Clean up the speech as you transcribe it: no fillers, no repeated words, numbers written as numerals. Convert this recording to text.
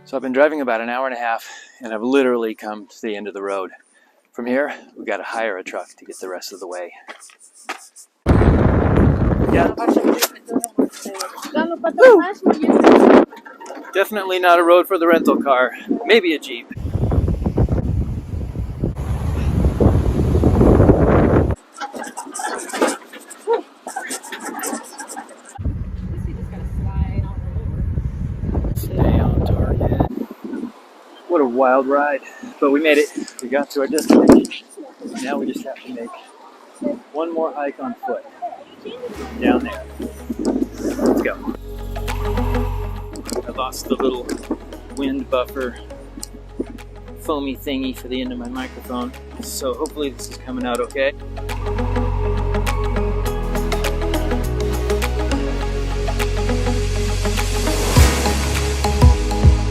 So I've been driving about an hour and a half and I've literally come to the end of the road. From here, we've got to hire a truck to get the rest of the way. Yeah. Definitely not a road for the rental car. Maybe a Jeep. Stay on target. What a wild ride. But we made it. We got to our destination. Now we just have to make one more hike on foot. Down there. Let's go. I lost the little wind buffer foamy thingy for the end of my microphone. So hopefully this is coming out okay.